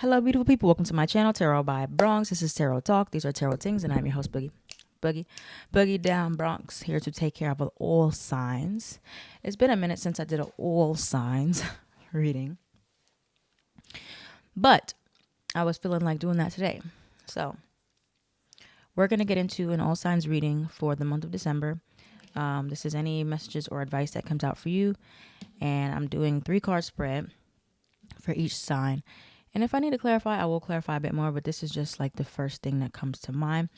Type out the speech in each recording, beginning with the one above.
Hello, beautiful people. Welcome to my channel, Tarot by Bronx. This is Tarot Talk. These are Tarot Things, and I'm your host, Boogie Down Bronx, here to take care of all signs. It's been a minute since I did an all signs reading, but I was feeling like doing that today. So we're going to get into an all signs reading for the month of December. This is any messages or advice that comes out for you, and I'm doing 3-card spread for each sign. And if I need to clarify, I will clarify a bit more, but this is just like the first thing that comes to mind.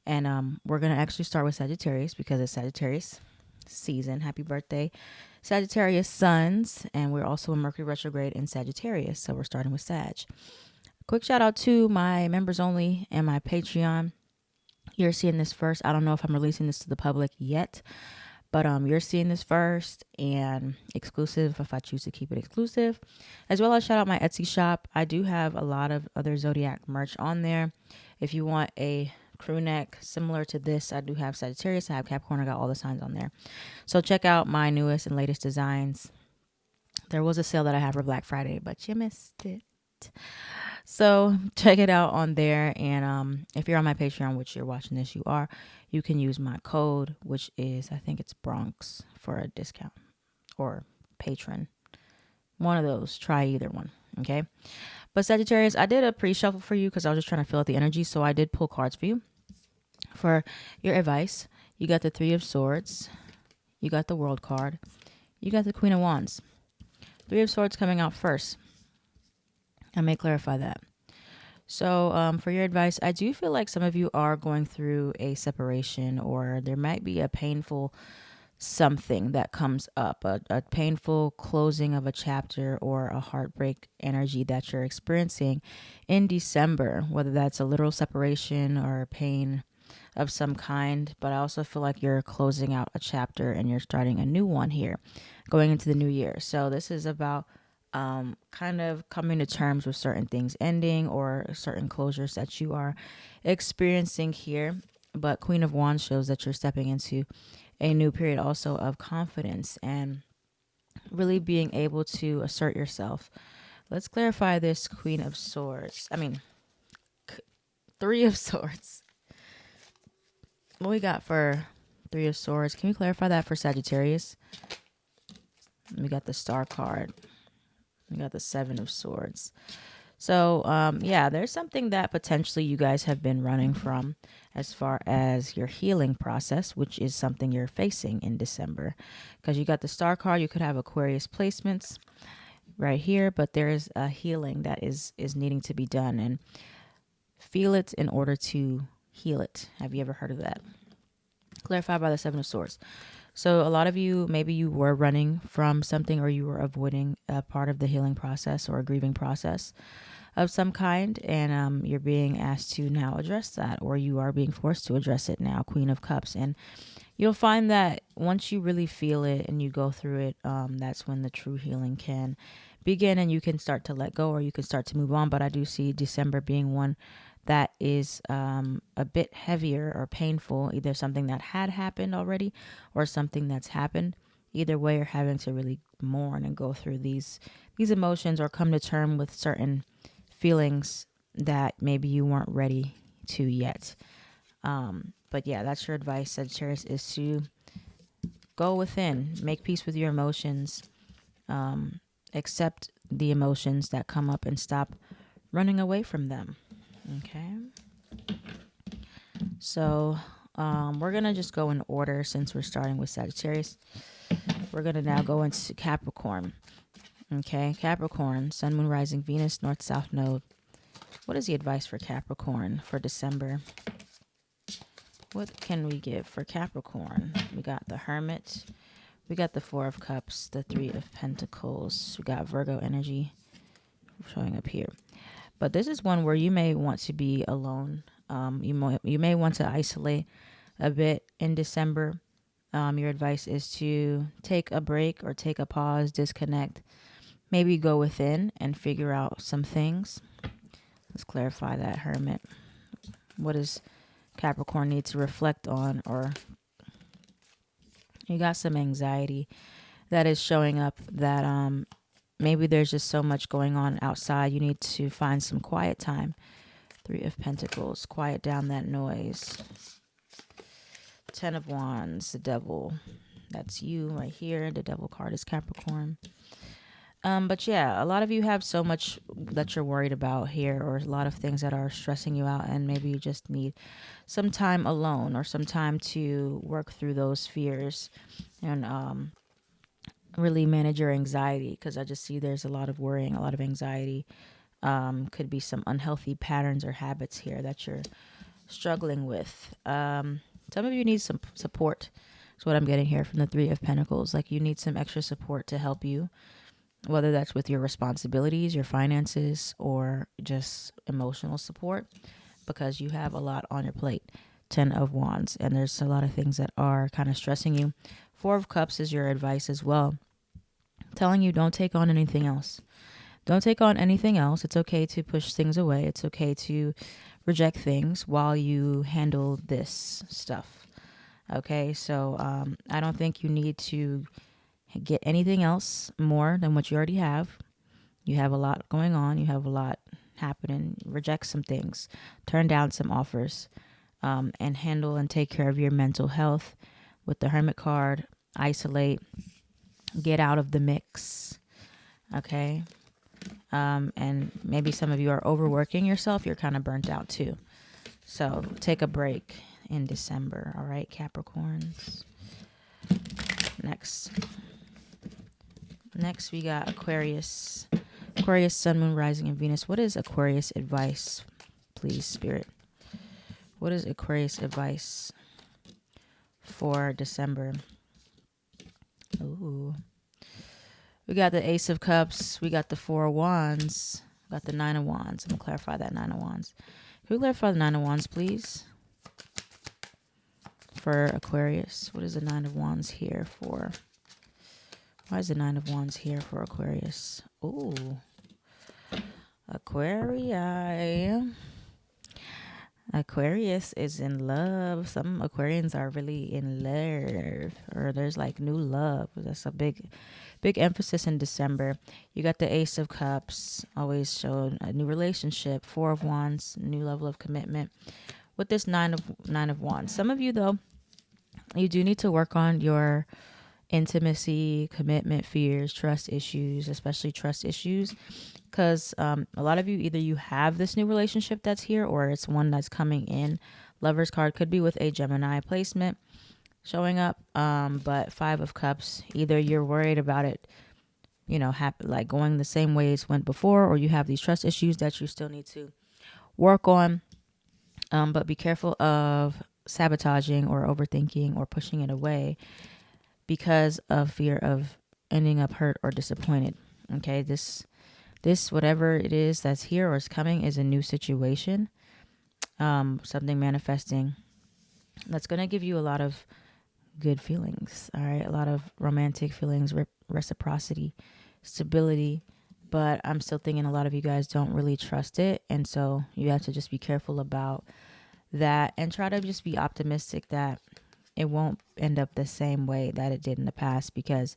And we're going to actually start with Sagittarius because it's Sagittarius season. Happy birthday, Sagittarius sons. And we're also in Mercury retrograde in Sagittarius. So we're starting with Sag. Quick shout out to my members only and my Patreon. You're seeing this first. I don't know if I'm releasing this to the public yet, but you're seeing this first and exclusive if I choose to keep it exclusive. As well as shout out my Etsy shop. I do have a lot of other Zodiac merch on there. If you want a crew neck similar to this, I do have Sagittarius, I have Capricorn, I got all the signs on there. So check out my newest and latest designs. There was a sale that I have for Black Friday, but you missed it. So check it out on there. And if you're on my Patreon, which you're watching this, you can use my code, which is, I think it's Bronx, for a discount, or patron. One of those. Try either one. Okay. But Sagittarius, I did a pre-shuffle for you because I was just trying to fill out the energy. So I did pull cards for you for your advice. You got the 3 of Swords. You got the World card. You got the Queen of Wands. 3 of Swords coming out first. I may clarify that. So for your advice, I do feel like some of you are going through a separation, or there might be a painful something that comes up, a painful closing of a chapter or a heartbreak energy that you're experiencing in December, whether that's a literal separation or pain of some kind. But I also feel like you're closing out a chapter and you're starting a new one here going into the new year. So this is about kind of coming to terms with certain things ending or certain closures that you are experiencing here. But Queen of Wands shows that you're stepping into a new period also of confidence and really being able to assert yourself. Let's clarify this Queen of Swords. 3 of Swords. What we got for 3 of Swords? Can we clarify that for Sagittarius? We got the Star card. We got the 7 of Swords. So, yeah, there's something that potentially you guys have been running from as far as your healing process, which is something you're facing in December. Because you got the Star card, you could have Aquarius placements right here, but there is a healing that is needing to be done. And feel it in order to heal it. Have you ever heard of that? Clarified by the 7 of Swords. So a lot of you, maybe you were running from something, or you were avoiding a part of the healing process or a grieving process of some kind, and you're being asked to now address that, or you are being forced to address it now, Queen of Cups. And you'll find that once you really feel it and you go through it, that's when the true healing can begin, and you can start to let go, or you can start to move on. But I do see December being one that is a bit heavier or painful, either something that had happened already or something that's happened. Either way, you're having to really mourn and go through these emotions, or come to term with certain feelings that maybe you weren't ready to yet. But yeah, that's your advice, Sagittarius, is to go within, make peace with your emotions, accept the emotions that come up, and stop running away from them. Okay. So we're going to just go in order since we're starting with Sagittarius. We're going to now go into Capricorn. Okay. Capricorn, Sun, Moon, Rising, Venus, North, South Node. What is the advice for Capricorn for December? What can we give for Capricorn? We got the Hermit. We got the 4 of Cups, the 3 of Pentacles. We got Virgo energy showing up here. But this is one where you may want to be alone. You may want to isolate a bit in December. Your advice is to take a break or take a pause, disconnect, maybe go within and figure out some things. Let's clarify that, Hermit. What does Capricorn need to reflect on? Or you got some anxiety that is showing up that maybe there's just so much going on outside. You need to find some quiet time. 3 of Pentacles. Quiet down that noise. 10 of Wands. The Devil. That's you right here. The Devil card is Capricorn. But yeah, a lot of you have so much that you're worried about here, or a lot of things that are stressing you out, and maybe you just need some time alone or some time to work through those fears and really manage your anxiety, because I just see there's a lot of worrying, a lot of anxiety. Could be some unhealthy patterns or habits here that you're struggling with. Some of you need some support. That's what I'm getting here from the 3 of Pentacles. Like, you need some extra support to help you, whether that's with your responsibilities, your finances, or just emotional support, because you have a lot on your plate. 10 of Wands, and there's a lot of things that are kind of stressing you. 4 of Cups is your advice as well, telling you don't take on anything else. Don't take on anything else. It's okay to push things away. It's okay to reject things while you handle this stuff. Okay, so I don't think you need to get anything else more than what you already have. You have a lot going on. You have a lot happening. Reject some things. Turn down some offers. And handle and take care of your mental health with the Hermit card. Isolate. Get out of the mix. Okay. And maybe some of you are overworking yourself. You're kind of burnt out too. So take a break in December. All right, Capricorns. Next we got Aquarius. Aquarius, Sun, Moon, Rising, and Venus. What is Aquarius advice, please, Spirit? What is Aquarius advice for December? Ooh. We got the Ace of Cups. We got the 4 of Wands. We got the 9 of Wands. I'm going to clarify that 9 of Wands. Can we clarify the 9 of Wands, please? For Aquarius. What is the 9 of Wands here for? Why is the 9 of Wands here for Aquarius? Ooh. Aquarius is in love. Some Aquarians are really in love, or there's like new love. That's a big emphasis in December. You got the Ace of Cups, always showing a new relationship. 4 of Wands, new level of commitment. With this 9 of Wands, some of you though, you do need to work on your intimacy, commitment, fears, trust issues, especially trust issues, because a lot of you, either you have this new relationship that's here, or it's one that's coming in. Lover's card could be with a Gemini placement showing up, but 5 of Cups, either you're worried about it, like going the same way it's went before, or you have these trust issues that you still need to work on, but be careful of sabotaging or overthinking or pushing it away because of fear of ending up hurt or disappointed. Okay, this whatever it is that's here or is coming is a new situation, something manifesting that's going to give you a lot of good feelings. All right, a lot of romantic feelings, reciprocity, stability, but I'm still thinking a lot of you guys don't really trust it, and so you have to just be careful about that and try to just be optimistic that it won't end up the same way that it did in the past, because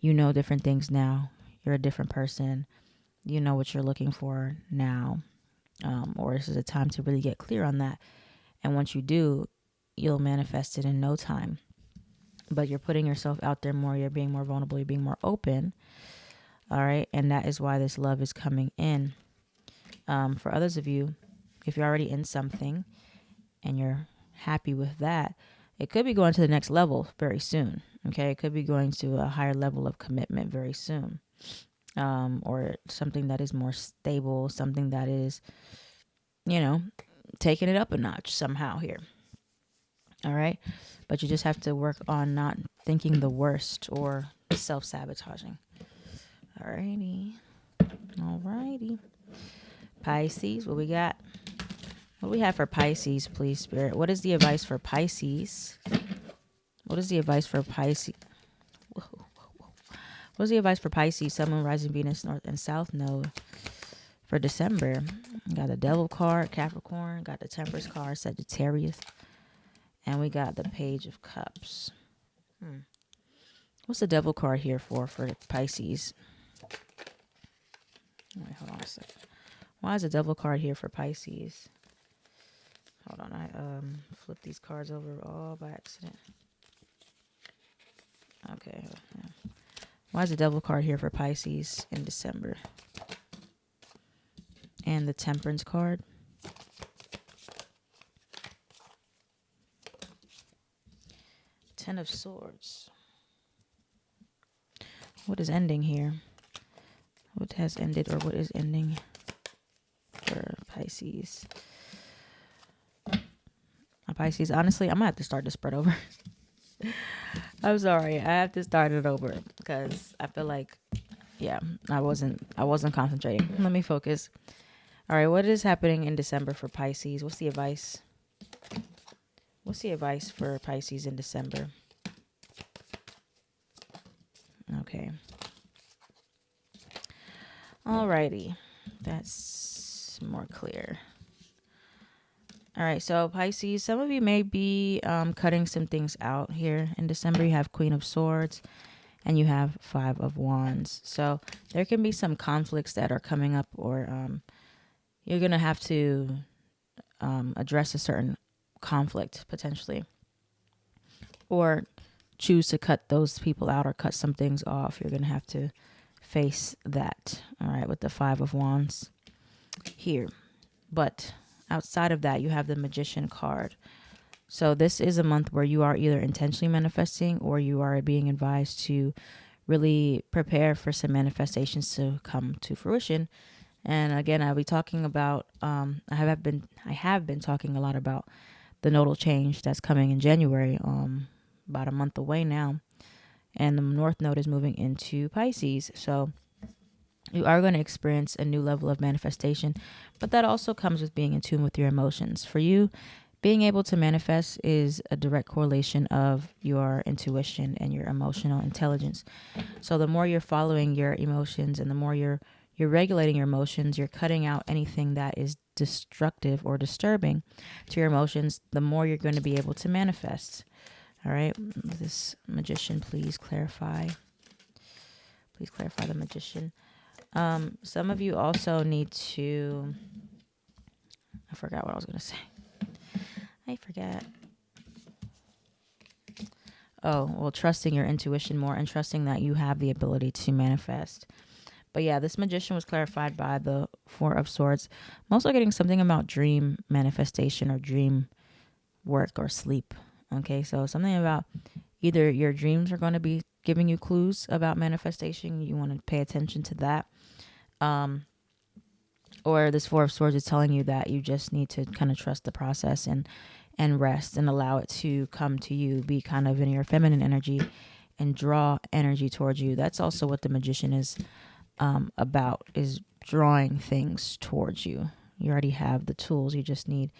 you know different things now. You're a different person. You know what you're looking for now, or this is a time to really get clear on that. And once you do, you'll manifest it in no time. But you're putting yourself out there more. You're being more vulnerable. You're being more open. All right. And that is why this love is coming in. For others of you, if you're already in something and you're happy with that, it could be going to the next level very soon. Okay. It could be going to a higher level of commitment very soon. Or something that is more stable, something that is, taking it up a notch somehow here. All right. But you just have to work on not thinking the worst or self-sabotaging. Alrighty. Pisces, what we got? What do we have for Pisces, please, Spirit? What is the advice for Pisces? What is the advice for Pisces? What is the advice for Pisces, Sun, Moon, Rising, Venus, North and South Node for December? Got the Devil card, Capricorn. Got the Temperance card, Sagittarius. And we got the Page of Cups. What's the Devil card here for Pisces? All right, hold on a second. Why is a devil card here for Pisces? Hold on, I flipped these cards over all by accident. Okay. Yeah. Why is the devil card here for Pisces in December? And the Temperance card. Ten of Swords. What is ending here? What has ended or what is ending for Pisces? Pisces, honestly, I'm gonna have to start the spread over. I'm sorry, I have to start it over because I feel like, yeah, I wasn't concentrating. Let me focus. All right, what is happening in December for Pisces? What's the advice? What's the advice for Pisces in December? Okay. Alrighty, that's more clear. All right, so Pisces, some of you may be cutting some things out here in December. You have Queen of Swords and you have Five of Wands. So there can be some conflicts that are coming up, or you're going to have to address a certain conflict potentially, or choose to cut those people out or cut some things off. You're going to have to face that. All right, with the Five of Wands here. But outside of that, you have the Magician card. So this is a month where you are either intentionally manifesting or you are being advised to really prepare for some manifestations to come to fruition. And again, I'll be talking about, I have been talking a lot about the nodal change that's coming in January, about a month away now. And the North Node is moving into Pisces. So you are going to experience a new level of manifestation, but that also comes with being in tune with your emotions. For you, being able to manifest is a direct correlation of your intuition and your emotional intelligence. So the more you're following your emotions and the more you're regulating your emotions, you're cutting out anything that is destructive or disturbing to your emotions, the more you're going to be able to manifest. All right. This Magician, please clarify. Please clarify the Magician. Some of you also need to, I forgot what I was going to say. I forgot. Oh, well, trusting your intuition more and trusting that you have the ability to manifest. But yeah, this Magician was clarified by the Four of Swords. I'm also getting something about dream manifestation or dream work or sleep. Okay, so something about either your dreams are going to be giving you clues about manifestation. You want to pay attention to that. Or this Four of Swords is telling you that you just need to kind of trust the process and rest and allow it to come to you. Be kind of in your feminine energy and draw energy towards you. That's also what the Magician is about, is drawing things towards you. You already have the tools. You just need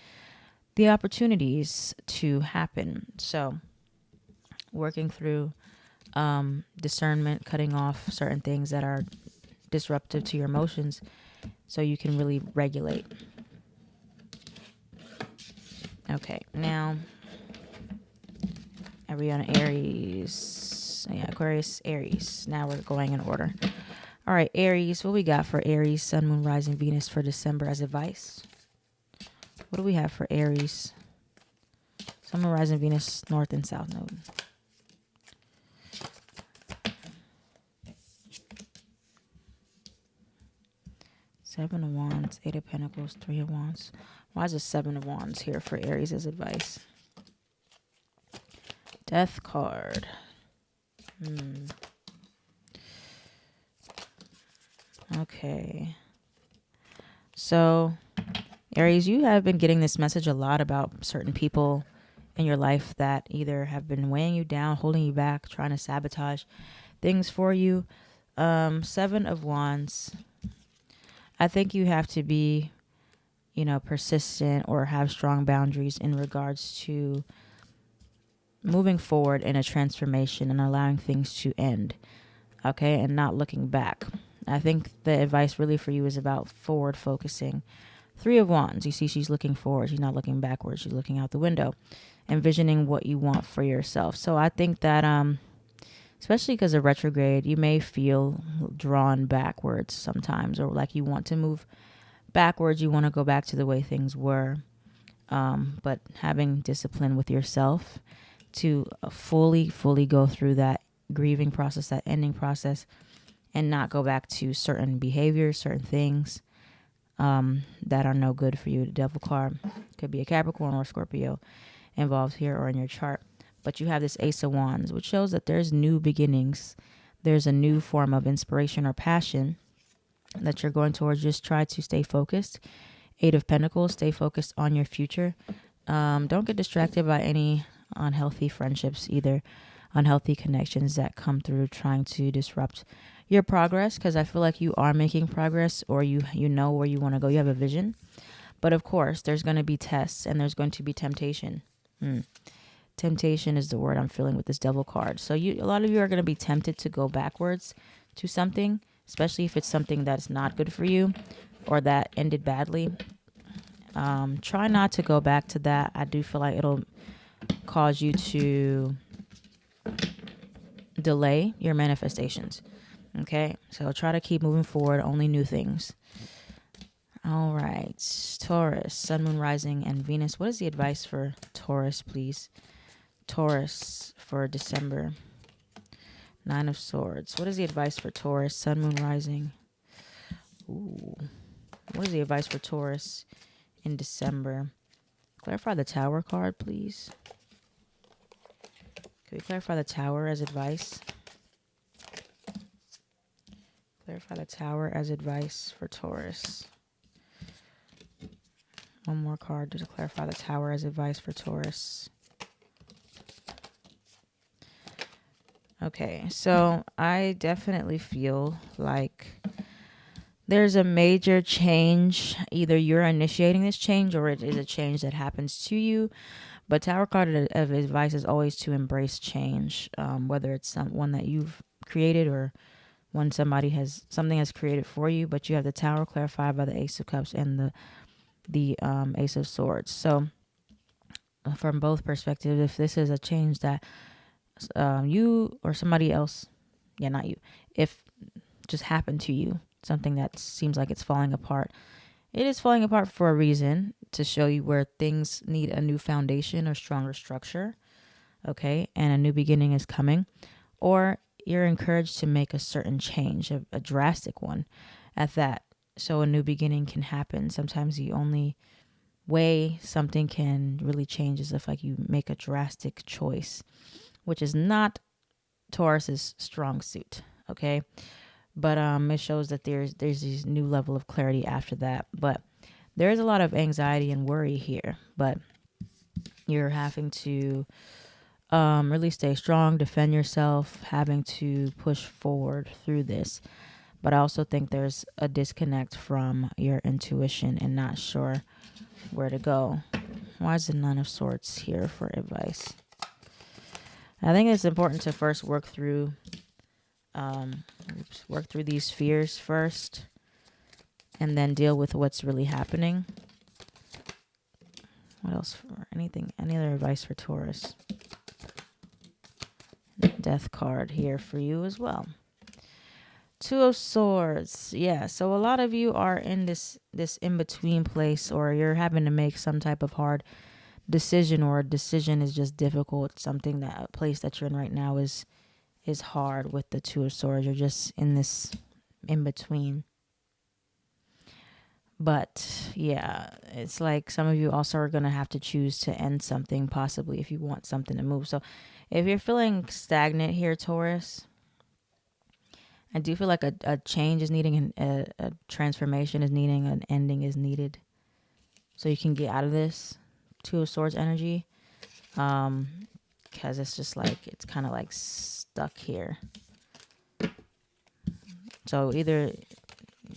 the opportunities to happen. So working through discernment, cutting off certain things that are disruptive to your emotions so you can really regulate. Okay, now Ariana, Aries. Yeah, Aquarius, Aries. Now we're going in order. All right, Aries. What we got for Aries, Sun, Moon, Rising, Venus for December as advice? What do we have for Aries? Sun, Moon, Rising, Venus, North and South Node. Seven of Wands, Eight of Pentacles, Three of Wands. Why is the Seven of Wands here for Aries as advice? Death card. Okay. So, Aries, you have been getting this message a lot about certain people in your life that either have been weighing you down, holding you back, trying to sabotage things for you. Seven of Wands. I think you have to be, persistent or have strong boundaries in regards to moving forward in a transformation and allowing things to end. Okay, and not looking back. I think the advice really for you is about forward focusing. Three of Wands. You see she's looking forward. She's not looking backwards. She's looking out the window, envisioning what you want for yourself. So I think that especially because of retrograde, you may feel drawn backwards sometimes, or like you want to move backwards. You want to go back to the way things were. But having discipline with yourself to fully go through that grieving process, that ending process, and not go back to certain behaviors, certain things that are no good for you. The devil card could be a Capricorn or Scorpio involved here or in your chart. But you have this Ace of Wands, which shows that there's new beginnings. There's a new form of inspiration or passion that you're going towards. Just try to stay focused. Eight of Pentacles, stay focused on your future. Don't get distracted by any unhealthy friendships, either unhealthy connections that come through trying to disrupt your progress, because I feel like you are making progress, or you know where you want to go. You have a vision. But of course, there's going to be tests and there's going to be temptation. Temptation is the word I'm feeling with this devil card. So a lot of you are going to be tempted to go backwards to something, especially if it's something that's not good for you or that ended badly. Try not to go back to that. I do feel like it'll cause you to delay your manifestations. Okay, so try to keep moving forward, only new things. All right, Taurus, Sun, Moon, Rising, and Venus. What is the advice for Taurus, please? Taurus for December. Nine of Swords. What is the advice for Taurus, Sun, Moon, Rising? Ooh. What is the advice for Taurus in December? Clarify the Tower card, please. Can we clarify the Tower as advice? Clarify the Tower as advice for Taurus. One more card to clarify the Tower as advice for Taurus. Okay, so I definitely feel like there's a major change. Either you're initiating this change or it is a change that happens to you. But Tower card of advice is always to embrace change, whether it's one that you've created or when something has created for you. But you have the Tower clarified by the Ace of Cups and the Ace of Swords. So from both perspectives, if this is a change that you or somebody else, not you, if just happened to you, something that seems like it's falling apart, it is falling apart for a reason, to show you where things need a new foundation or stronger structure. Okay, and a new beginning is coming, or you're encouraged to make a certain change, a drastic one at that, so a new beginning can happen. Sometimes the only way something can really change is if you make a drastic choice, which is not Taurus's strong suit. Okay, but it shows that there's this new level of clarity after that. But there's a lot of anxiety and worry here, but you're having to really stay strong, defend yourself, having to push forward through this. But I also think there's a disconnect from your intuition and not sure where to go. Why is the Nine of Swords here for advice? I think it's important to first work through these fears first, and then deal with what's really happening. What else? Any other advice for Taurus? Death card here for you as well. Two of Swords. Yeah, so a lot of you are in this in-between place, or you're having to make some type of hard decision, or a decision is just difficult. A place that you're in right now is hard with the Two of Swords. You're just in this in-between. But yeah, it's like some of you also are going to have to choose to end something, possibly, if you want something to move. So if you're feeling stagnant here, Taurus, I do feel like a change is needing, a transformation is needing, an ending is needed, so you can get out of this Two of Swords energy, because it's just it's kind of stuck here. So either,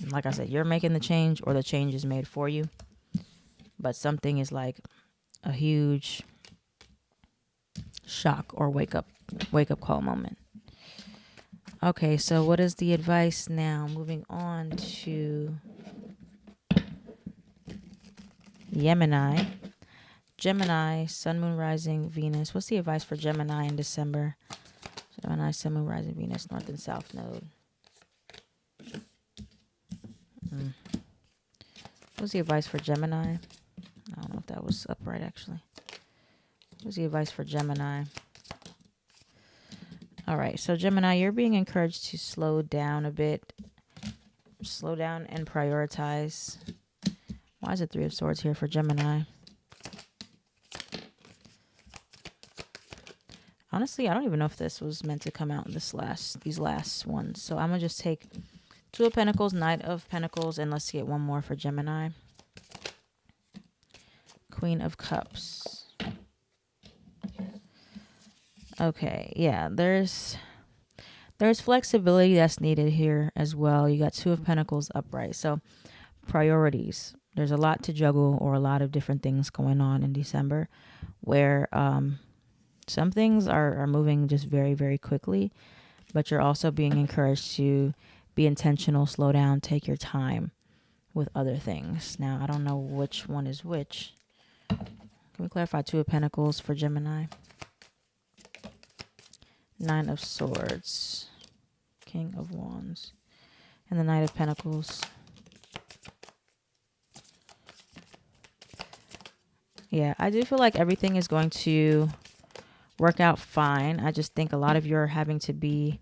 like I said, you're making the change or the change is made for you, but something is a huge shock or wake up call moment. Okay, so what is the advice now? Moving on to Gemini. Gemini, Sun, Moon, Rising, Venus. What's the advice for Gemini in December? So Gemini, Sun, Moon, Rising, Venus, North and South Node. What's the advice for Gemini? I don't know if that was upright, actually. What's the advice for Gemini? All right, so Gemini, you're being encouraged to slow down a bit. Slow down and prioritize. Why is it Three of Swords here for Gemini? Honestly, I don't even know if this was meant to come out in these last ones. So I'm going to just take Two of Pentacles, Knight of Pentacles, and let's get one more for Gemini. Queen of Cups. Okay, yeah, there's flexibility that's needed here as well. You got Two of Pentacles upright. So priorities. There's a lot to juggle, or a lot of different things going on in December, where some things are moving just very, very quickly, but you're also being encouraged to be intentional, slow down, take your time with other things. Now, I don't know which one is which. Can we clarify Two of Pentacles for Gemini? Nine of Swords, King of Wands, and the Knight of Pentacles. Yeah, I do feel like everything is going to work out fine. I just think a lot of you are having to be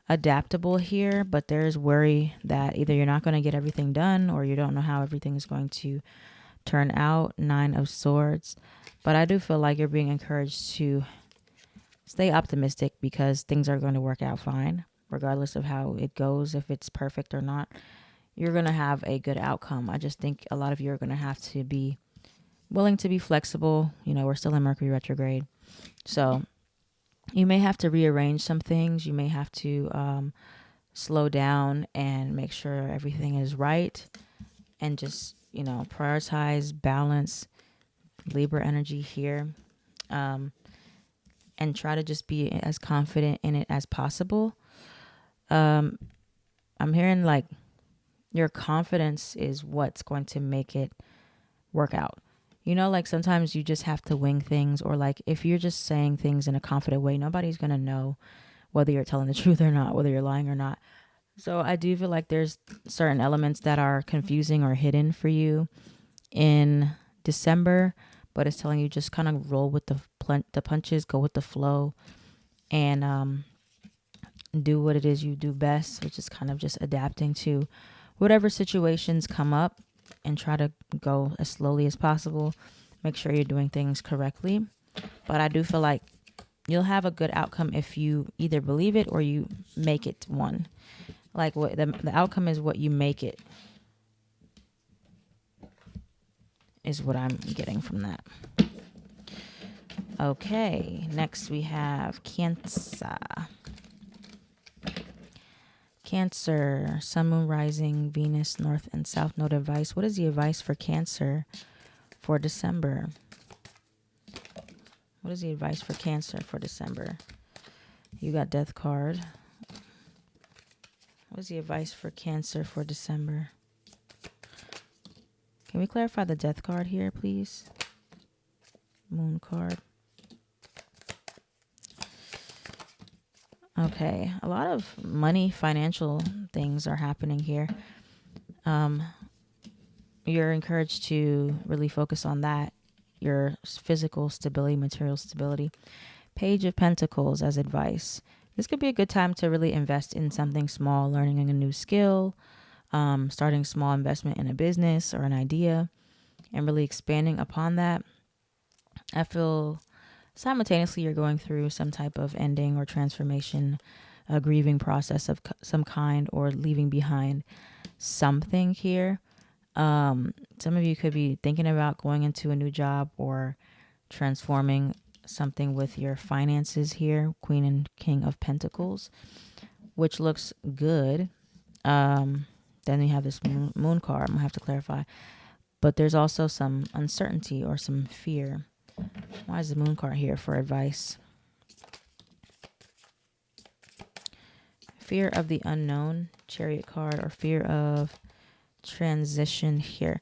adaptable here, but there's worry that either you're not going to get everything done, or you don't know how everything is going to turn out. Nine of Swords. But I do feel like you're being encouraged to stay optimistic, because things are going to work out fine, regardless of how it goes. If it's perfect or not, you're going to have a good outcome. I just think a lot of you are going to have to be willing to be flexible. You know, we're still in Mercury retrograde. So you may have to rearrange some things. You may have to slow down and make sure everything is right, and just, you know, prioritize balance, Libra energy here, and try to just be as confident in it as possible. I'm hearing like your confidence is what's going to make it work out. You know, like sometimes you just have to wing things, or like if you're just saying things in a confident way, nobody's going to know whether you're telling the truth or not, whether you're lying or not. So I do feel like there's certain elements that are confusing or hidden for you in December, but it's telling you just kind of roll with the punches, go with the flow, and do what it is you do best, which is kind of just adapting to whatever situations come up, and try to go as slowly as possible. Make sure you're doing things correctly. But I do feel like you'll have a good outcome if you either believe it or you make it one. Like what the outcome is, what you make it, is what I'm getting from that. Okay, next we have Cancer. Cancer, Sun, Moon, Rising, Venus, North and South Node advice. What is the advice for Cancer for December? What is the advice for Cancer for December? You got Death card. What is the advice for Cancer for December? Can we clarify the Death card here, please? Moon card. Okay, a lot of money, financial things are happening here. You're encouraged to really focus on that. Your physical stability, material stability. Page of Pentacles as advice. This could be a good time to really invest in something small, learning a new skill, starting small investment in a business or an idea, and really expanding upon that. I feel simultaneously you're going through some type of ending or transformation, a grieving process of some kind, or leaving behind something here. Some of you could be thinking about going into a new job or transforming something with your finances here. Queen and King of Pentacles, which looks good. Then you have this moon card. I'm gonna have to clarify, but there's also some uncertainty or some fear. Why is the moon card here for advice? Fear of the unknown, Chariot card, or fear of transition here.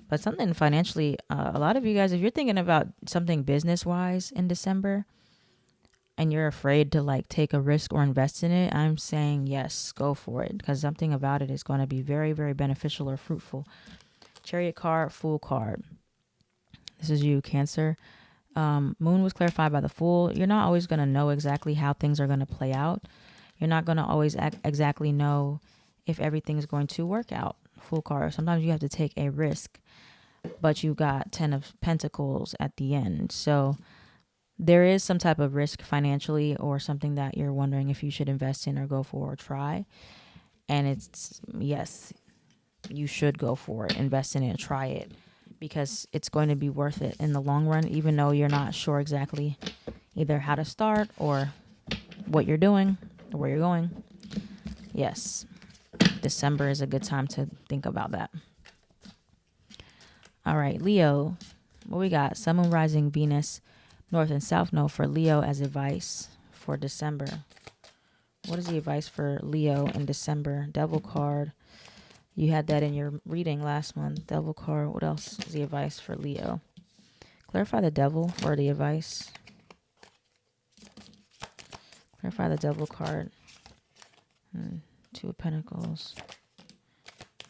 But something financially, a lot of you guys, if you're thinking about something business-wise in December, and you're afraid to like take a risk or invest in it, I'm saying yes, go for it, because something about it is going to be very, very beneficial or fruitful. Chariot card, Fool card. This is you, Cancer. Moon was clarified by the Fool. You're not always going to know exactly how things are going to play out. You're not going to always exactly know if everything is going to work out. Fool card. Sometimes you have to take a risk, but you got 10 of Pentacles at the end. So there is some type of risk financially or something that you're wondering if you should invest in or go for or try. And it's, yes, you should go for it, invest in it, try it, because it's going to be worth it in the long run, even though you're not sure exactly either how to start or what you're doing or where you're going. Yes, December is a good time to think about that. All right, Leo, what we got? Sun, Moon, Rising, Venus, North and South Node for Leo as advice for December. What is the advice for Leo in December? Devil card. You had that in your reading last month. Devil card. What else is the advice for Leo? Clarify the devil for the advice. Clarify the devil card. Two of Pentacles.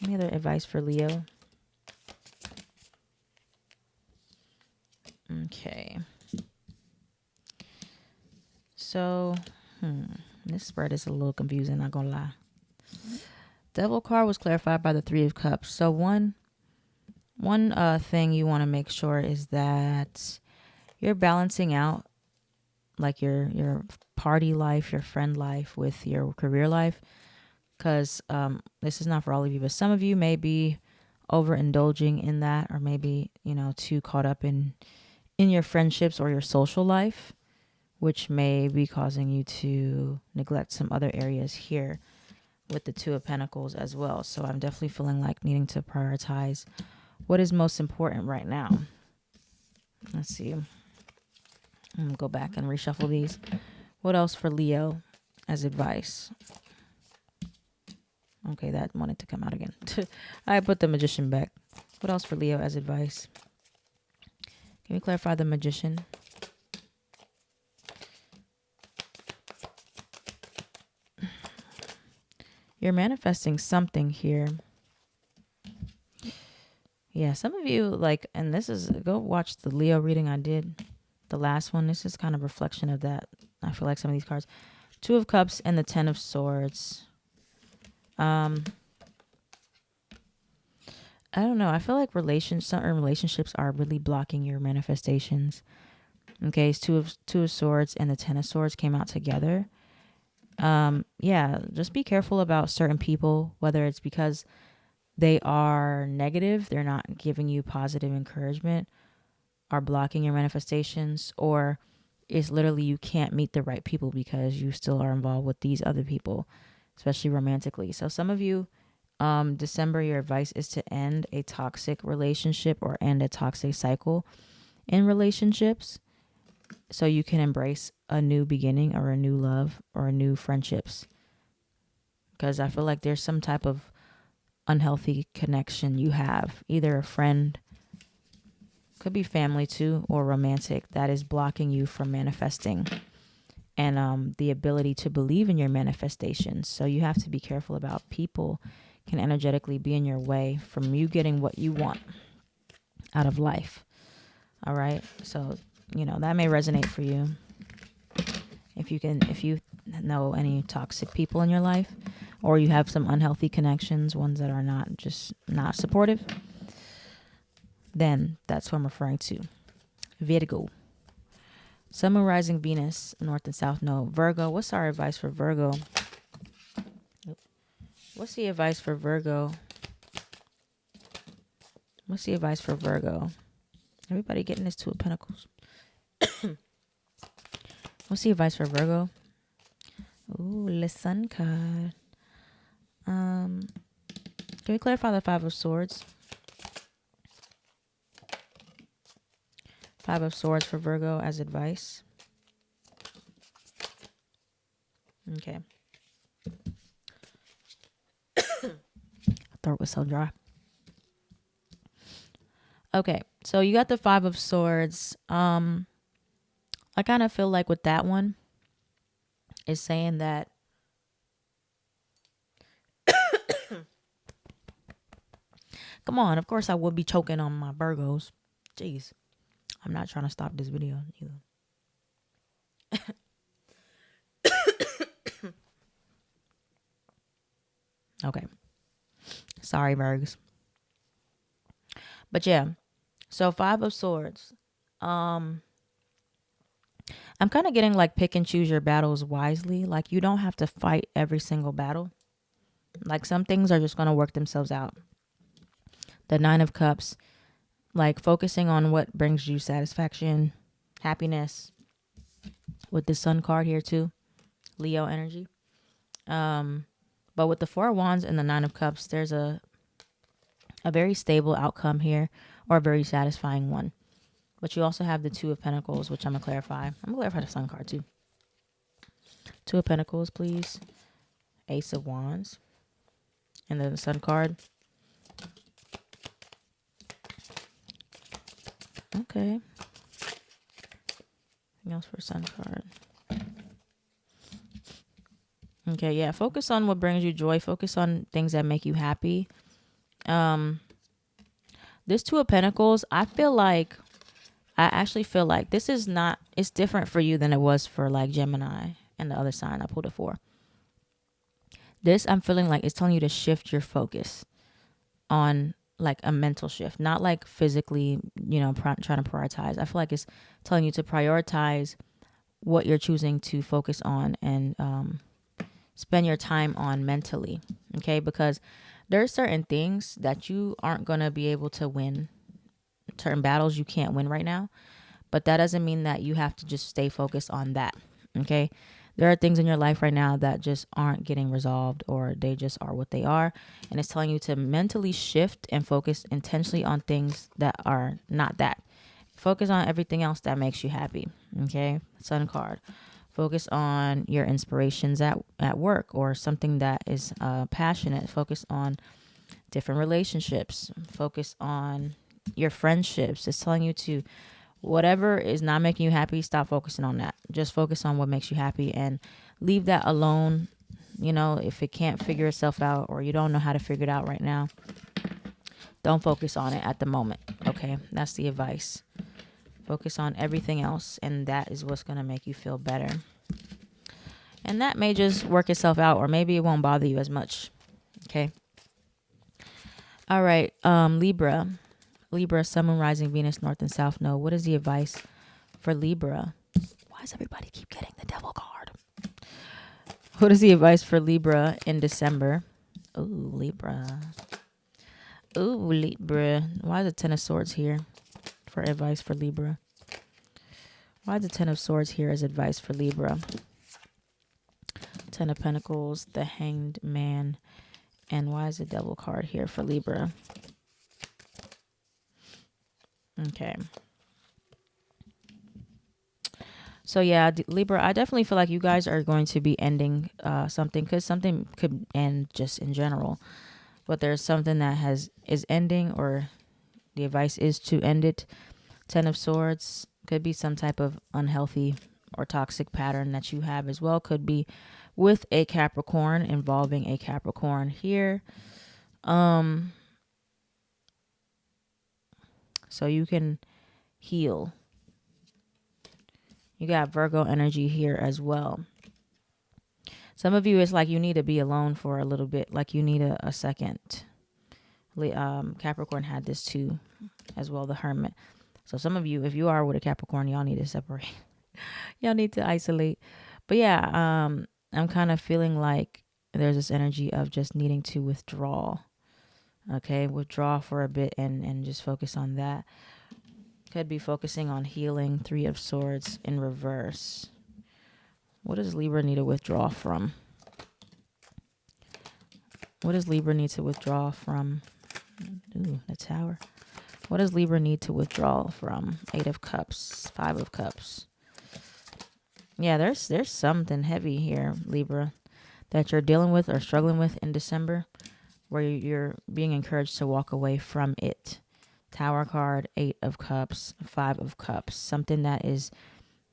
Any other advice for Leo? Okay. So, this spread is a little confusing, not gonna lie. Devil card was clarified by the Three of Cups. So one thing you want to make sure is that you're balancing out like your party life, your friend life with your career life, because this is not for all of you, but some of you may be overindulging in that, or maybe too caught up in your friendships or your social life, which may be causing you to neglect some other areas here with the Two of Pentacles as well. So I'm definitely feeling like needing to prioritize what is most important right now. Let's see. I'm going to go back and reshuffle these. What else for Leo as advice? Okay, that wanted to come out again. I put the Magician back. What else for Leo as advice? Can we clarify the Magician? You're manifesting something here. Yeah, some of you and this is, go watch the Leo reading I did, the last one. This is kind of reflection of that. I feel like some of these cards. Two of Cups and the Ten of Swords. I don't know. I feel like certain relationships are really blocking your manifestations. Okay, it's Two of Swords and the Ten of Swords came out together. Yeah, just be careful about certain people, whether it's because they are negative, they're not giving you positive encouragement, are blocking your manifestations, or it's literally you can't meet the right people because you still are involved with these other people, especially romantically. So some of you, December, your advice is to end a toxic relationship or end a toxic cycle in relationships, so you can embrace a new beginning or a new love or a new friendships. Because I feel like there's some type of unhealthy connection you have, either a friend, could be family too, or romantic, that is blocking you from manifesting and the ability to believe in your manifestations. So you have to be careful about people can energetically be in your way from you getting what you want out of life. All right. So, that may resonate for you. If you know any toxic people in your life, or you have some unhealthy connections, ones that are not supportive, then that's what I'm referring to. Virgo. Sun, Moon, Rising, Venus, North and South Node. Virgo, what's our advice for Virgo? What's the advice for Virgo? What's the advice for Virgo? Everybody getting this Two of Pentacles. What's the advice for Virgo? Ooh, the Sun card. Can we clarify the Five of Swords? Five of Swords for Virgo as advice. Okay. My throat was so dry. Okay, so you got the Five of Swords. I kind of feel like with that one, is saying that come on, of course I would be choking on my Virgos. Jeez. I'm not trying to stop this video either. Okay. Sorry, Virgos. But yeah. So 5 of Swords. I'm kind of getting like pick and choose your battles wisely. Like you don't have to fight every single battle. Like some things are just going to work themselves out. The 9 of Cups, like focusing on what brings you satisfaction, happiness. With the Sun card here too, Leo energy. But with the 4 of Wands and the 9 of Cups, there's a very stable outcome here, or a very satisfying one. But you also have the 2 of Pentacles, which I'm going to clarify. I'm going to clarify the Sun card too. 2 of Pentacles, please. Ace of Wands. And then the Sun card. Okay. Anything else for Sun card? Okay, yeah. Focus on what brings you joy. Focus on things that make you happy. This 2 of Pentacles, I actually feel like this is not, it's different for you than it was for like Gemini and the other sign I pulled it for. This, I'm feeling like it's telling you to shift your focus on like a mental shift, not like physically, trying to prioritize. I feel like it's telling you to prioritize what you're choosing to focus on and spend your time on mentally. Okay. Because there are certain things that you aren't going to be able to win. Certain battles you can't win right now. But that doesn't mean that you have to just stay focused on that. Okay. There are things in your life right now that just aren't getting resolved, or they just are what they are. And it's telling you to mentally shift and focus intentionally on things that are not that. Focus on everything else that makes you happy. Okay. Sun card. Focus on your inspirations at work, or something that is passionate. Focus on different relationships. Focus on your friendships. It's telling you to, whatever is not making you happy, stop focusing on that. Just focus on what makes you happy and leave that alone. If it can't figure itself out, or you don't know how to figure it out right now, don't focus on it at the moment. Okay. That's the advice. Focus on everything else, and that is what's going to make you feel better. And that may just work itself out, or maybe it won't bother you as much. Okay. All right. Libra, Sun, Moon, Rising, Venus, North and South Node. What is the advice for Libra? Why does everybody keep getting the devil card? What is the advice for Libra in December? Ooh, Libra. Why is the 10 of Swords here for advice for Libra? Why is the 10 of Swords here as advice for Libra? 10 of Pentacles, the Hanged Man. And why is the Devil card here for Libra? Okay. So yeah, Libra, I definitely feel like you guys are going to be ending something, because something could end just in general. But there's something that is ending, or the advice is to end it. 10 of Swords could be some type of unhealthy or toxic pattern that you have as well. Could be with a Capricorn, involving a Capricorn here. So you can heal. You got Virgo energy here as well. Some of you, it's like you need to be alone for a little bit. Like you need a second. Capricorn had this too as well, the Hermit. So some of you, if you are with a Capricorn, y'all need to separate. Y'all need to isolate. But yeah, I'm kind of feeling like there's this energy of just needing to withdraw. Okay, withdraw for a bit and just focus on that. Could be focusing on healing. 3 of Swords in reverse. What does Libra need to withdraw from? What does Libra need to withdraw from? Ooh, the Tower. What does Libra need to withdraw from? 8 of Cups, 5 of Cups. Yeah, there's something heavy here, Libra, that you're dealing with or struggling with in December, where you're being encouraged to walk away from it. Tower card, 8 of Cups, 5 of Cups. Something that is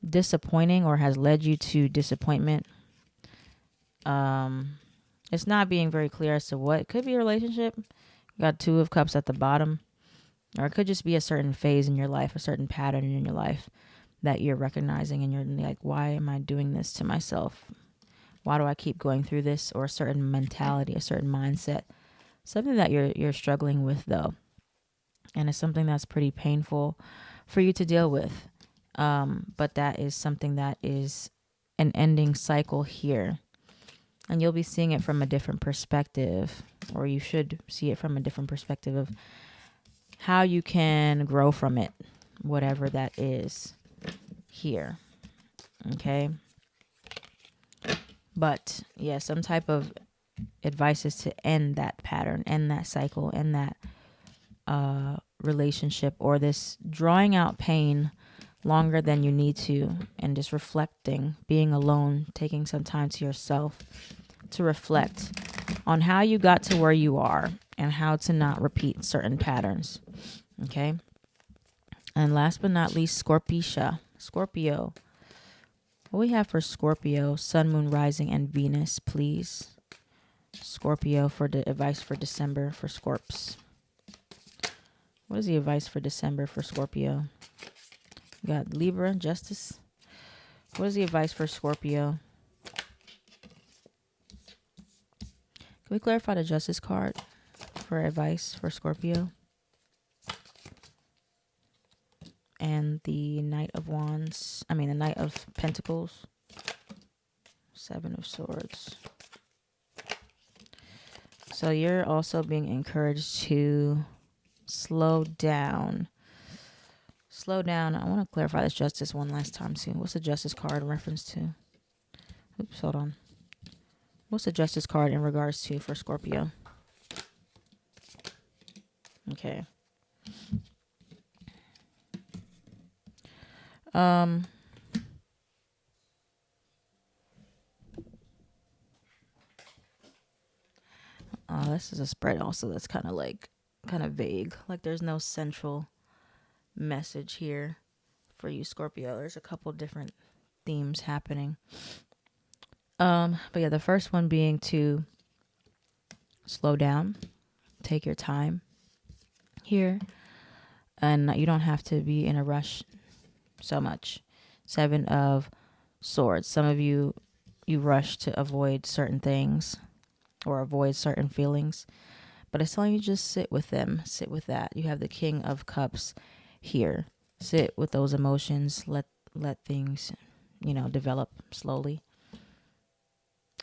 disappointing or has led you to disappointment. It's not being very clear as to what could be a relationship. You got Two of Cups at the bottom. Or it could just be a certain phase in your life, a certain pattern in your life that you're recognizing, and you're like, why am I doing this to myself? Why do I keep going through this? Or a certain mentality, a certain mindset. Something that you're struggling with, though. And it's something that's pretty painful for you to deal with. But that is something that is an ending cycle here. And you'll be seeing it from a different perspective, or you should see it from a different perspective of how you can grow from it, whatever that is here. Okay. But yeah, some type of advice is to end that pattern, end that cycle, end that relationship, or this drawing out pain longer than you need to, and just reflecting, being alone, taking some time to yourself to reflect on how you got to where you are and how to not repeat certain patterns. Okay. And last but not least, Scorpio. What we have for Scorpio, Sun, Moon, Rising, and Venus, please. Scorpio for the advice for December for Scorps. What is the advice for December for Scorpio? We got Libra, Justice. What is the advice for Scorpio? Can we clarify the Justice card for advice for Scorpio? And the Knight of Wands. The Knight of Pentacles. Seven of Swords. So you're also being encouraged to slow down. Slow down. I want to clarify this Justice one last time too. What's the Justice card in reference to? Oops, hold on. What's the Justice card in regards to for Scorpio? Okay. This is a spread also that's kind of vague. Like there's no central message here for you, Scorpio. There's a couple different themes happening. But yeah, the first one being to slow down, take your time here, and you don't have to be in a rush so much. Seven of Swords. Some of you rush to avoid certain things or avoid certain feelings, but it's telling you just sit with them, sit with that. You have the King of Cups here. Sit with those emotions, let things, develop slowly.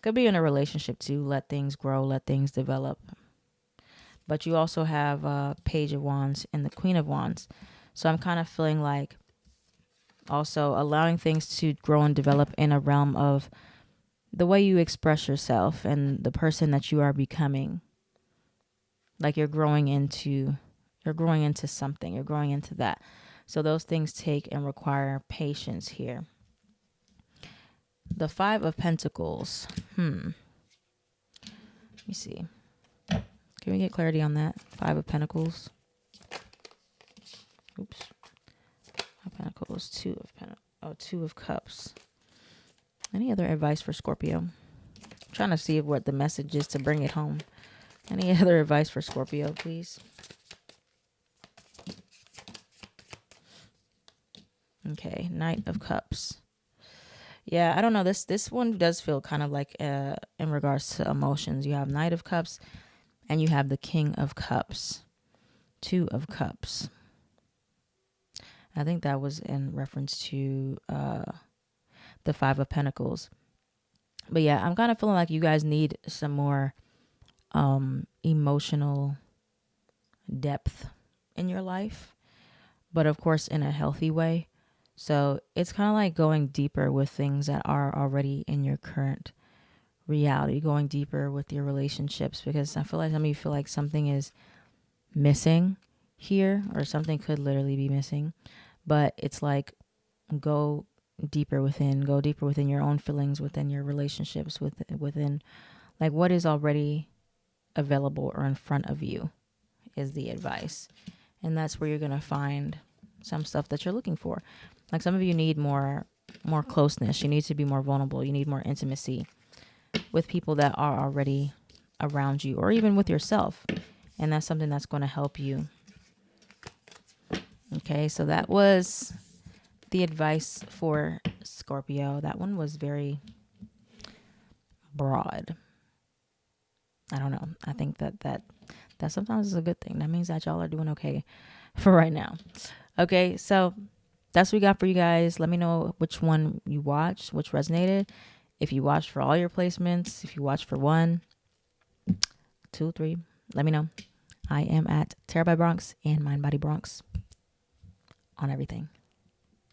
Could be in a relationship too. Let things grow, let things develop. But you also have Page of Wands and the Queen of Wands. So I'm kind of feeling like also allowing things to grow and develop in a realm of the way you express yourself and the person that you are becoming. Like you're growing into something. You're growing into that. So those things take and require patience here. The Five of Pentacles. Let me see. Can we get clarity on that? Five of Pentacles. Oops. Five of Pentacles. Two of Cups. Any other advice for Scorpio? I'm trying to see what the message is to bring it home. Any other advice for Scorpio, please? Okay, Knight of Cups. Yeah, I don't know. This one does feel kind of like in regards to emotions. You have Knight of Cups and you have the King of Cups. Two of Cups. I think that was in reference to the Five of Pentacles. But yeah, I'm kind of feeling like you guys need some more emotional depth in your life, but of course in a healthy way. So it's kind of like going deeper with things that are already in your current reality, going deeper with your relationships, because I feel like some of you feel like something is missing here, or something could literally be missing, but it's like go deeper within your own feelings, within your relationships, within like what is already available or in front of you is the advice. And that's where you're going to find some stuff that you're looking for. Like some of you need more closeness. You need to be more vulnerable. You need more intimacy. with people that are already around you, or even with yourself. And that's something that's going to help you. Okay, so that was the advice for Scorpio. That one was very broad. I don't know. I think that sometimes is a good thing. That means that y'all are doing okay for right now. Okay, so that's what we got for you guys. Let me know which one you watched, which resonated. If you watched for all your placements, if you watched for 1, 2, 3, let me know. I am at Tarot by Bronx and Mind Body Bronx on everything.